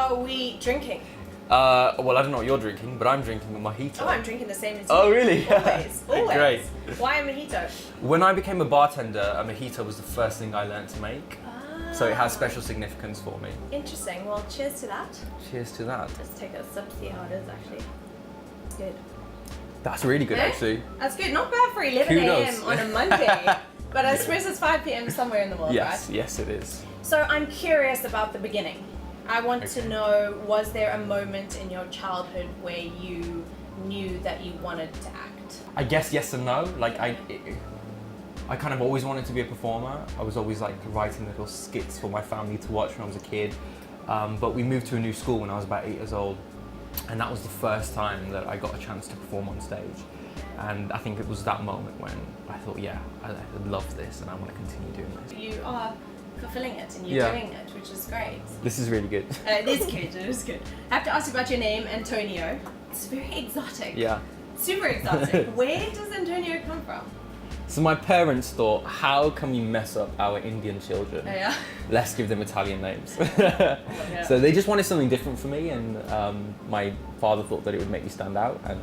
are we drinking? Well, I don't know what you're drinking, but I'm drinking a mojito. Oh, I'm drinking the same as you. Oh, really? Always. Great. Why a mojito? When I became a bartender, a mojito was the first thing I learned to make. Ah. So it has special significance for me. Interesting. Well, cheers to that. Cheers to that. Let's take a sip, see how it is actually. It's good. That's really good, actually. That's good. Not bad for 11 a.m. on a Monday. But I suppose it's 5 p.m. somewhere in the world, Yes, right? yes, it is. So I'm curious about the beginning. I want to know, was there a moment in your childhood where you knew that you wanted to act? I guess yes and no. Like I kind of always wanted to be a performer. I was always like writing little skits for my family to watch when I was a kid. But we moved to a new school when I was about 8 years old. And that was the first time that I got a chance to perform on stage. And I think it was that moment when I thought, yeah, I love this and I want to continue doing this. You are fulfilling it and you're doing it, which is great. This is really good. It is good, it is good. I have to ask you about your name, Antonio. It's very exotic. Yeah. Super exotic. Where does Antonio come from? So my parents thought, how can we mess up our Indian children? Oh, yeah. Let's give them Italian names. Yeah. So they just wanted something different for me, and my father thought that it would make me stand out, and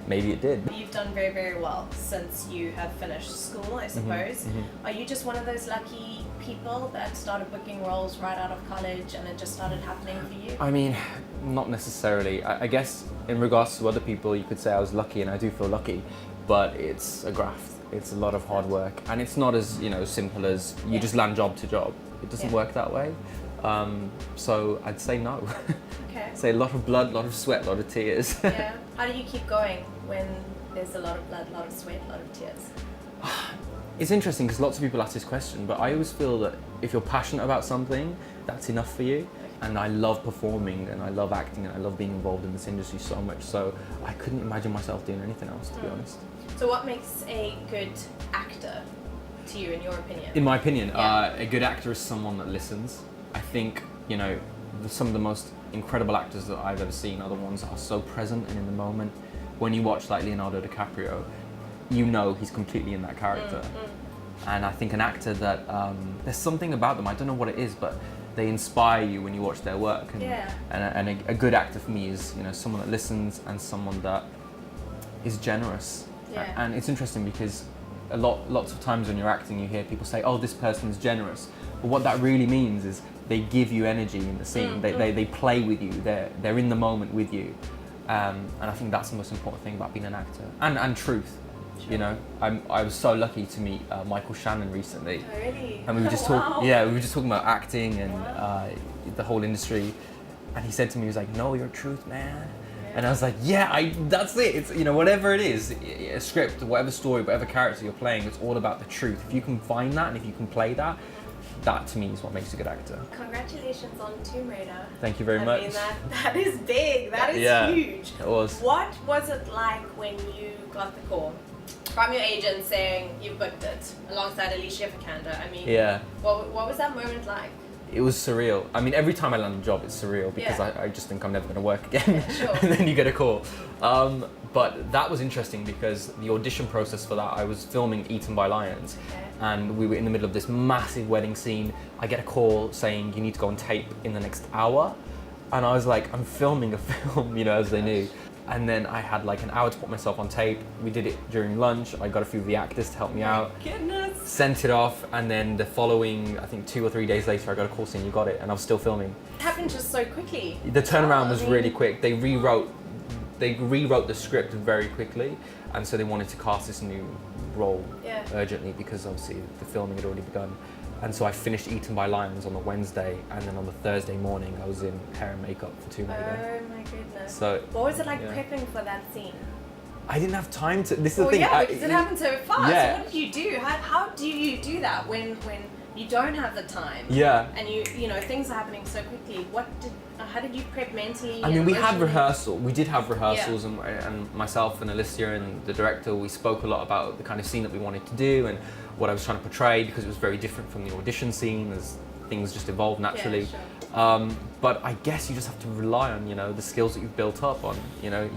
maybe it did. You've done very, very well since you have finished school, I suppose. Are you just one of those lucky people that started booking roles right out of college and it just started happening for you? I mean, not necessarily. I guess in regards to other people, you could say I was lucky, and I do feel lucky, but it's a graft. It's a lot of hard work, and it's not as simple as you just land job to job. It doesn't work that way. So I'd say no. Okay. Say a lot of blood, a lot of sweat, a lot of tears. Yeah. How do you keep going when there's a lot of blood, a lot of sweat, a lot of tears? It's interesting because lots of people ask this question, but I always feel that if you're passionate about something, that's enough for you. And I love performing, and I love acting, and I love being involved in this industry so much. So I couldn't imagine myself doing anything else, to be honest. So what makes a good actor to you, in your opinion? In my opinion, a good actor is someone that listens. I think, some of the most incredible actors that I've ever seen are the ones that are so present and in the moment. When you watch like Leonardo DiCaprio, he's completely in that character. And I think an actor that, there's something about them, I don't know what it is, but they inspire you when you watch their work. And a good actor for me is someone that listens and someone that is generous. And it's interesting because lots of times when you're acting, you hear people say, oh, this person's generous. But what that really means is they give you energy in the scene. They play with you. They're in the moment with you. And I think that's the most important thing about being an actor. And truth. Sure. I was so lucky to meet Michael Shannon recently. Oh, really? And we were just we were just talking about acting and the whole industry. And he said to me, he was like, "Know your truth, man." And I was like, yeah, that's it. It's, whatever it is, a script, whatever story, whatever character you're playing, it's all about the truth. If you can find that and if you can play that, that to me is what makes a good actor. Congratulations on Tomb Raider. Thank you very much. I mean, that is big. That is huge. It was. What was it like when you got the call from your agent saying you've booked it alongside Alicia Vikander? I mean, what was that moment like? It was surreal. I mean, every time I land a job, it's surreal because I just think I'm never going to work again. Yeah, sure. And then you get a call. But that was interesting because the audition process for that, I was filming Eaten by Lions. And we were in the middle of this massive wedding scene. I get a call saying you need to go on tape in the next hour. And I was like, I'm filming a film, as they knew. And then I had like an hour to put myself on tape. We did it during lunch. I got a few of the actors to help me out. Goodness. Sent it off, and then the following, I think 2 or 3 days later, I got a call saying you got it, and I was still filming. It happened just so quickly. The turnaround was really quick. They rewrote the script very quickly, and so they wanted to cast this new role urgently because obviously the filming had already begun. And so I finished Eaten by Lions on the Wednesday, and then on the Thursday morning, I was in hair and makeup for Tomb Raider. Oh my goodness. So what was it like prepping for that scene? I didn't have time to. This is the thing. Yeah, because it happened so fast. Yeah. What did you do? How do you do that when you don't have the time? Yeah. And you things are happening so quickly. How did you prep mentally? I mean, we had rehearsal. We did have rehearsals, and myself and Alicia and the director, we spoke a lot about the kind of scene that we wanted to do and what I was trying to portray, because it was very different from the audition scene as things just evolved naturally. Yeah, sure. But I guess you just have to rely on the skills that you've built up on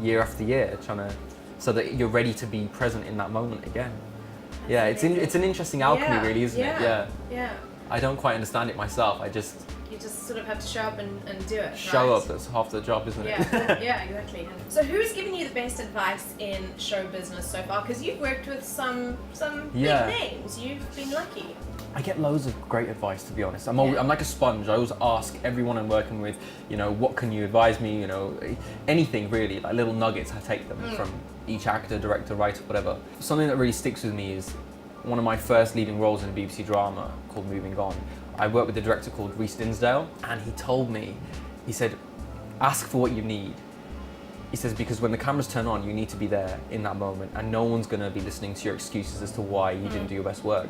year after year, so that you're ready to be present in that moment again. It's an interesting alchemy, really, isn't it? Yeah. I don't quite understand it myself. I just You just sort of have to show up and do it. Show right? up, that's half the job, isn't it? Yeah, yeah, exactly. So who's given you the best advice in show business so far? Because you've worked with some Yeah. big names. You've been lucky. I get loads of great advice, to be honest. I'm like a sponge. I always ask everyone I'm working with, you know, what can you advise me? You know, anything really, like little nuggets. I take them from each actor, director, writer, whatever. Something that really sticks with me is one of my first leading roles in a BBC drama called Moving On. I worked with a director called Rhys Dinsdale, and he told me, he said, ask for what you need. He says, because when the cameras turn on, you need to be there in that moment, and no one's going to be listening to your excuses as to why you didn't do your best work.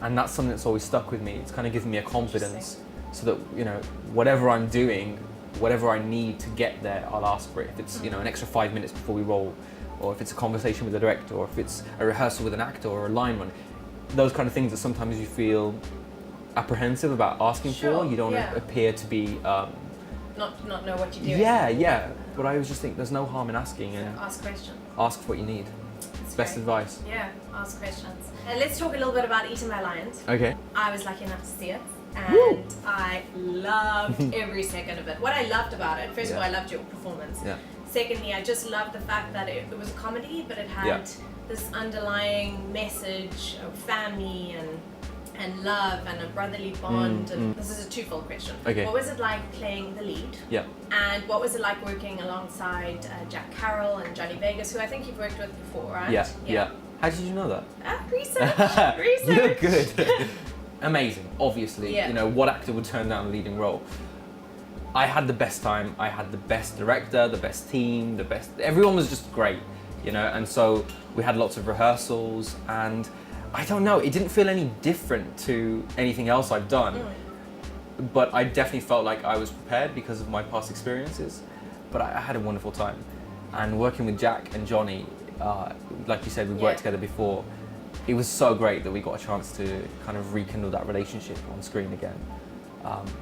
And that's something that's always stuck with me. It's kind of given me a confidence so that, you know, whatever I'm doing, whatever I need to get there, I'll ask for it. If it's, you know, an extra 5 minutes before we roll, or if it's a conversation with the director, or if it's a rehearsal with an actor or a line run, those kind of things that sometimes you feel apprehensive about asking for. You don't want to appear to be not know what you're doing. Yeah. But I always just think there's no harm in asking, and ask questions. Ask for what you need. That's best great. advice. Yeah, ask questions. And let's talk a little bit about Eating My Lions. Okay. I was lucky enough to see it, and I loved every second of it. What I loved about it, first of all, I loved your performance. Yeah. Secondly, I just loved the fact that it was a comedy, but it had this underlying message of family and love and a brotherly bond. And this is a twofold question. Okay. What was it like playing the lead? Yeah. And what was it like working alongside Jack Carroll and Johnny Vegas, who I think you've worked with before, right? Yeah. How did you know that? Research. You're good. Amazing. Obviously, you know, what actor would turn down a leading role? I had the best time. I had the best director, the best team, everyone was just great, you know. And so we had lots of rehearsals, and I don't know, it didn't feel any different to anything else I've done. But I definitely felt like I was prepared because of my past experiences. But I had a wonderful time. And working with Jack and Johnny, like you said, we've worked together before. It was so great that we got a chance to kind of rekindle that relationship on screen again.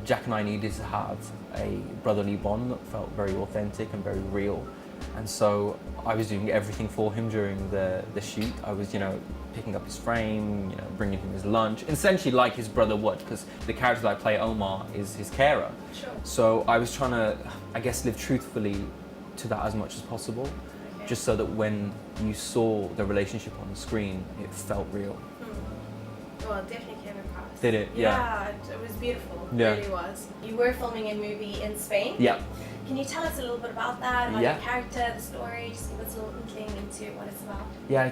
Jack and I needed to have a brotherly bond that felt very authentic and very real. And so I was doing everything for him during the shoot. I was, you know, picking up his frame, you know, bringing him his lunch, essentially like his brother would, because the character that I play, Omar, is his carer. Sure. So I was trying to, I guess, live truthfully to that as much as possible, just so that when you saw the relationship on the screen, it felt real. Well, it definitely came across. Did it? Yeah, it was beautiful. It really was. You were filming a movie in Spain. Yeah. Can you tell us a little bit about that, about your character, the story, just give us a little inkling into what it's about? Yeah,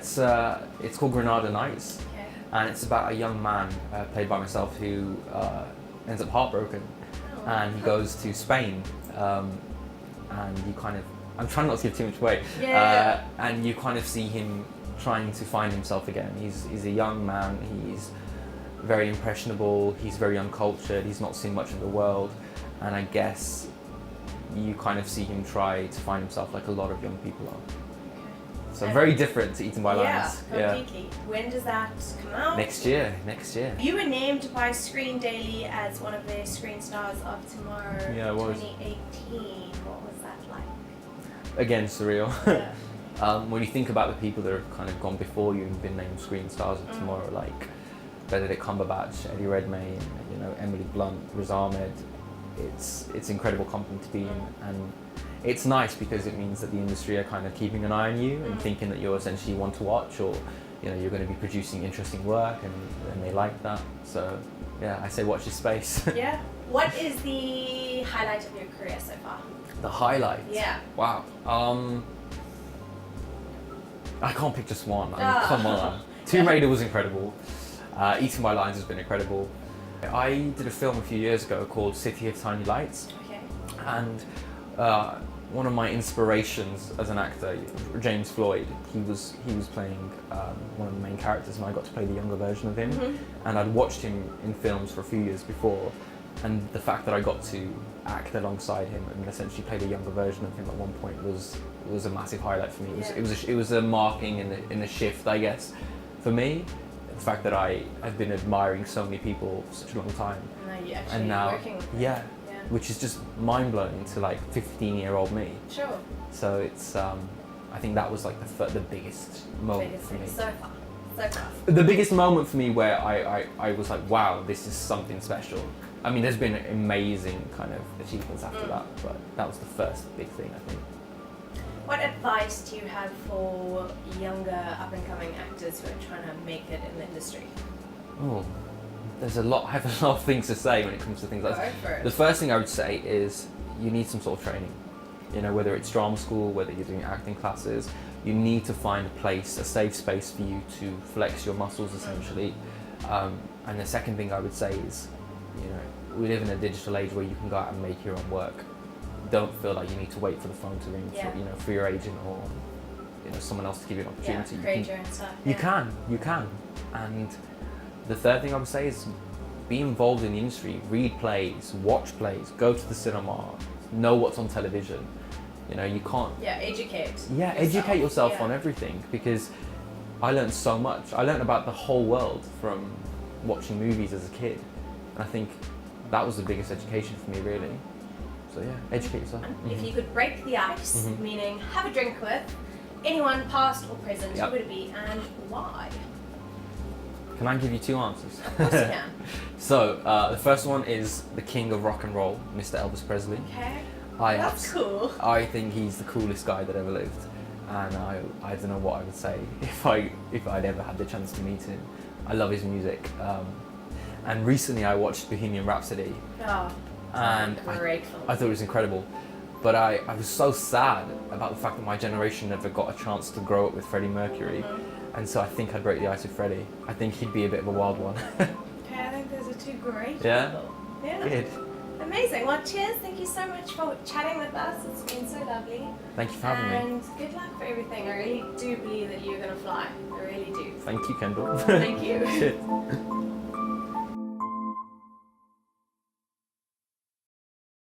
it's called Granada Nights, Okay. and it's about a young man, played by myself, who ends up heartbroken, and he goes to Spain, and you kind of, I'm trying not to give too much away, and you kind of see him trying to find himself again. He's a young man, he's very impressionable, he's very uncultured, he's not seen much of the world, and I guess you kind of see him try to find himself like a lot of young people are. So very different to Eating My Lions. Yeah, completely. When does that come out? Next year. You were named by Screen Daily as one of the Screen Stars of Tomorrow 2018. What was that like? Again, surreal. When you think about the people that have kind of gone before you and been named Screen Stars of Tomorrow, like Benedict Cumberbatch, Eddie Redmayne, you know, Emily Blunt, Riz Ahmed, it's incredible company to be in, and it's nice because it means that the industry are kind of keeping an eye on you and thinking that you're essentially one to watch, or you know, you're going to be producing interesting work, and they like that. So yeah, I say watch this space. Yeah. What is the highlight of your career so far? The highlight? Yeah. Wow. I can't pick just one. I mean, come on. Tomb Raider was incredible. Eating My Lions has been incredible. I did a film a few years ago called City of Tiny Lights, and one of my inspirations as an actor, James Floyd, he was playing one of the main characters, and I got to play the younger version of him. And I'd watched him in films for a few years before, and the fact that I got to act alongside him and essentially play the younger version of him at one point was a massive highlight for me. It was a marking in the shift, I guess, for me. The fact that I have been admiring so many people for such a long time, and now working with which is just mind-blowing to like 15-year-old me. Sure. So it's I think that was like the biggest moment for me. So far. The biggest moment for me where I was like, wow, this is something special. I mean, there's been amazing kind of achievements after that, but that was the first big thing, I think. What advice do you have for younger up-and-coming actors who are trying to make it in the industry? Oh, I have a lot of things to say when it comes to things like that. The first thing I would say is you need some sort of training. You know, whether it's drama school, whether you're doing acting classes, you need to find a place, a safe space for you to flex your muscles, essentially. And the second thing I would say is, you know, we live in a digital age where you can go out and make your own work. Don't feel like you need to wait for the phone to ring for, you know, for your agent or, you know, someone else to give you an opportunity. Create your own stuff. You can. And the third thing I would say is be involved in the industry, read plays, watch plays, go to the cinema, know what's on television. You know, you can't... educate. Educate yourself on everything, because I learned so much. I learned about the whole world from watching movies as a kid. And I think that was the biggest education for me, really. So yeah, educate yourself. If you could break the ice, meaning have a drink with anyone past or present, who would it be and why? Can I give you two answers? Of course you can. So, the first one is the king of rock and roll, Mr. Elvis Presley. Okay. That's cool. I think he's the coolest guy that ever lived, and I don't know what I would say if I'd ever had the chance to meet him. I love his music, and recently I watched Bohemian Rhapsody, and I thought it was incredible. But I was so sad about the fact that my generation never got a chance to grow up with Freddie Mercury, and so I think I'd break the ice with Freddie. I think he'd be a bit of a wild one. Okay, I think those are two great people. Yeah. Good. Amazing. Well, cheers. Thank you so much for chatting with us. It's been so lovely. Thank you for having me. And good luck for everything. I really do believe that you're going to fly. I really do. Thank you, Kendal. Thank you.